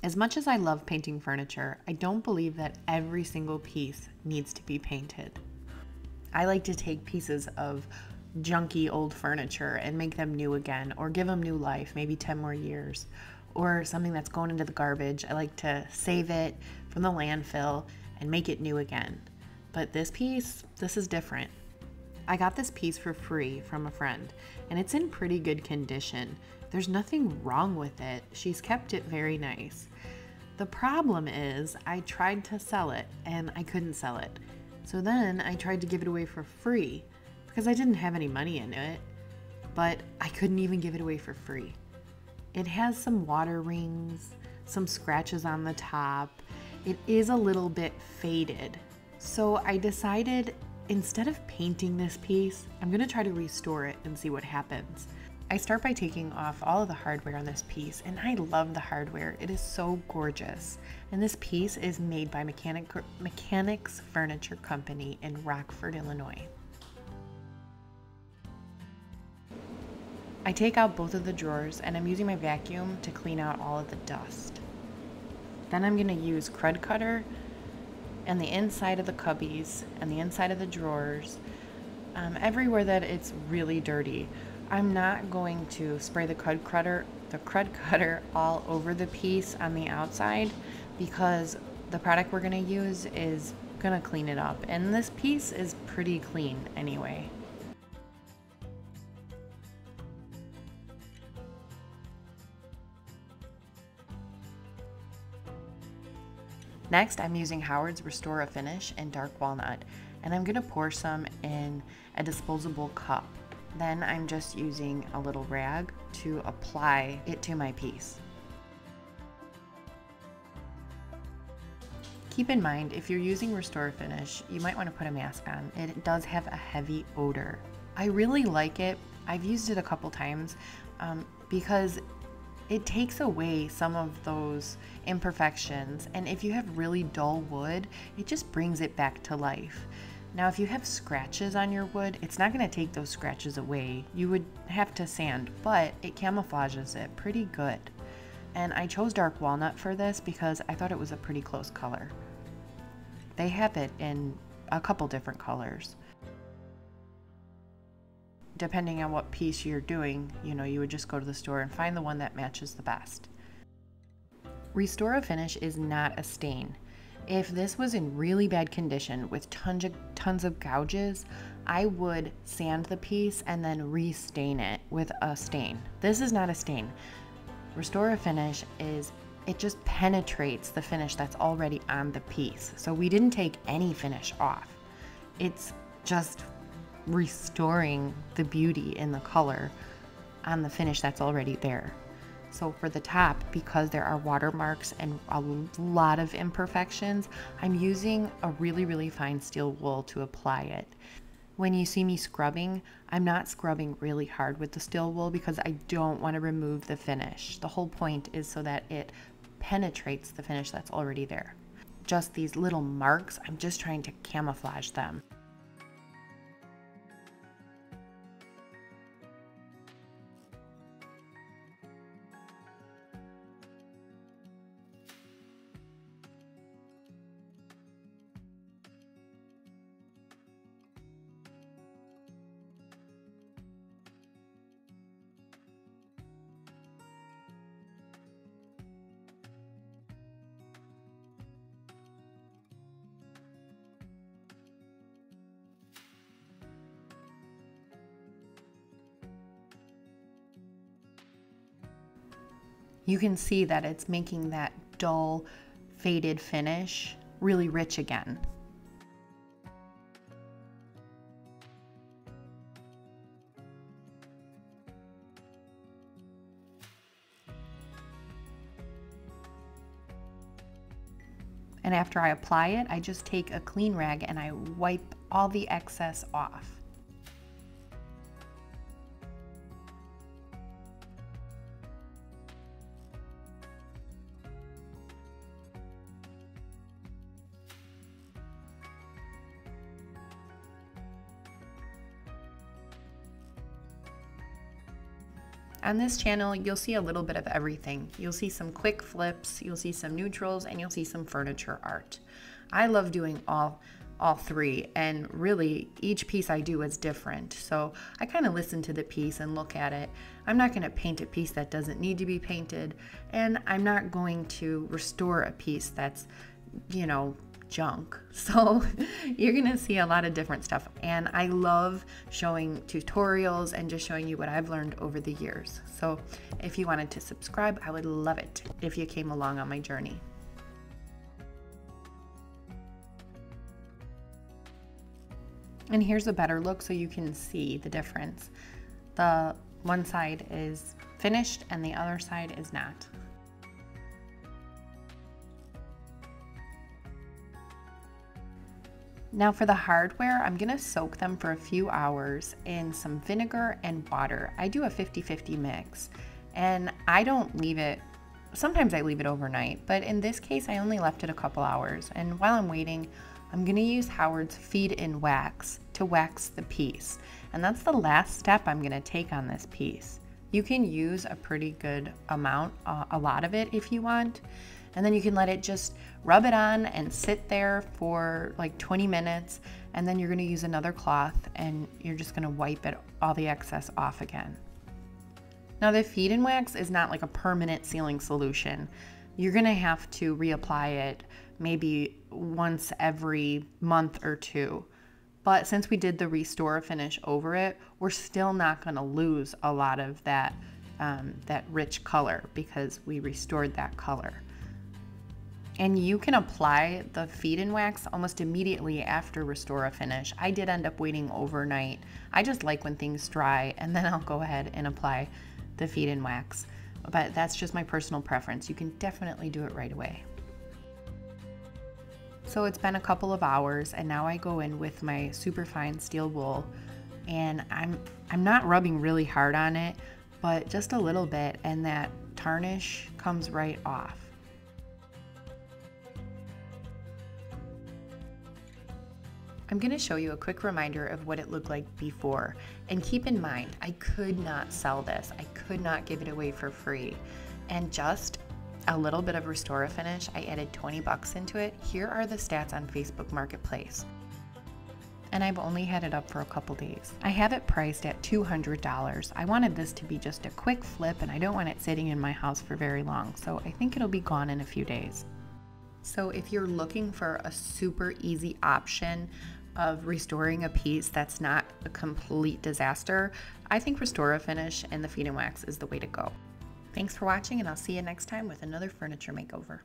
As much as I love painting furniture, I don't believe that every single piece needs to be painted. I like to take pieces of junky old furniture and make them new again, or give them new life, maybe 10 more years, or something that's going into the garbage. I like to save it from the landfill and make it new again. But this piece, this is different. I got this piece for free from a friend, and it's in pretty good condition. There's nothing wrong with it. She's kept it very nice. The problem is I tried to sell it and I couldn't sell it. So then I tried to give it away for free because I didn't have any money in it, but I couldn't even give it away for free. It has some water rings, some scratches on the top. It is a little bit faded. So I decided instead of painting this piece, I'm gonna try to restore it and see what happens. I start by taking off all of the hardware on this piece, and I love the hardware. It is so gorgeous. And this piece is made by Mechanics Furniture Company in Rockford, Illinois. I take out both of the drawers, and I'm using my vacuum to clean out all of the dust. Then I'm gonna use Crud Cutter and the inside of the cubbies and the inside of the drawers, everywhere that it's really dirty. I'm not going to spray the crud cutter all over the piece on the outside because the product we're going to use is going to clean it up. And this piece is pretty clean anyway. Next, I'm using Howard's Restore a Finish in Dark Walnut, and I'm going to pour some in a disposable cup. Then I'm just using a little rag to apply it to my piece. Keep in mind, if you're using Restore Finish, you might want to put a mask on. It does have a heavy odor. I really like it. I've used it a couple times because it takes away some of those imperfections. And if you have really dull wood, it just brings it back to life. Now, if you have scratches on your wood, it's not going to take those scratches away. You would have to sand, but it camouflages it pretty good. And I chose dark walnut for this because I thought it was a pretty close color. They have it in a couple different colors. Depending on what piece you're doing, you would just go to the store and find the one that matches the best. Restore a Finish is not a stain. If this was in really bad condition with tons of gouges, I would sand the piece and then re-stain it with a stain. This is not a stain. Restore a Finish it just penetrates the finish that's already on the piece. So we didn't take any finish off. It's just restoring the beauty in the color on the finish that's already there. So for the top, because there are watermarks and a lot of imperfections, I'm using a really, really fine steel wool to apply it. When you see me scrubbing, I'm not scrubbing really hard with the steel wool because I don't want to remove the finish. The whole point is so that it penetrates the finish that's already there. Just these little marks, I'm just trying to camouflage them. You can see that it's making that dull, faded finish really rich again. And after I apply it, I just take a clean rag and I wipe all the excess off. On this channel, you'll see a little bit of everything. You'll see some quick flips, you'll see some neutrals, and you'll see some furniture art. I love doing all three, and really each piece I do is different. So I kind of listen to the piece and look at it. I'm not going to paint a piece that doesn't need to be painted, and I'm not going to restore a piece that's, you know, junk. So you're gonna see a lot of different stuff, and I love showing tutorials and just showing you what I've learned over the years. So if you wanted to subscribe, I would love it if you came along on my journey. And here's a better look so you can see the difference. The one side is finished and the other side is not. Now for the hardware, I'm gonna soak them for a few hours in some vinegar and water. I do a 50-50 mix, and I don't leave it, sometimes I leave it overnight, but in this case I only left it a couple hours. And while I'm waiting, I'm gonna use Howard's feed-in wax to wax the piece. And that's the last step I'm gonna take on this piece. You can use a pretty good amount, a lot of it if you want. And then you can let it just rub it on and sit there for like 20 minutes. And then you're gonna use another cloth and you're just gonna wipe it, all the excess off again. Now the feed-in wax is not like a permanent sealing solution. You're gonna have to reapply it maybe once every month or two. But since we did the restore finish over it, we're still not gonna lose a lot of that, that rich color because we restored that color. And you can apply the feed-in wax almost immediately after restore a finish. I did end up waiting overnight. I just like when things dry, and then I'll go ahead and apply the feed-in wax. But that's just my personal preference. You can definitely do it right away. So it's been a couple of hours, and now I go in with my super fine steel wool, and I'm not rubbing really hard on it, but just a little bit, and that tarnish comes right off. I'm going to show you a quick reminder of what it looked like before. And keep in mind, I could not sell this. I could not give it away for free. And just a little bit of restore finish, I added 20 bucks into it. Here are the stats on Facebook Marketplace. And I've only had it up for a couple days. I have it priced at $200. I wanted this to be just a quick flip, and I don't want it sitting in my house for very long. So I think it'll be gone in a few days. So if you're looking for a super easy option of restoring a piece that's not a complete disaster, I think restore finish and the feed-in wax is the way to go. Thanks for watching, and I'll see you next time with another furniture makeover.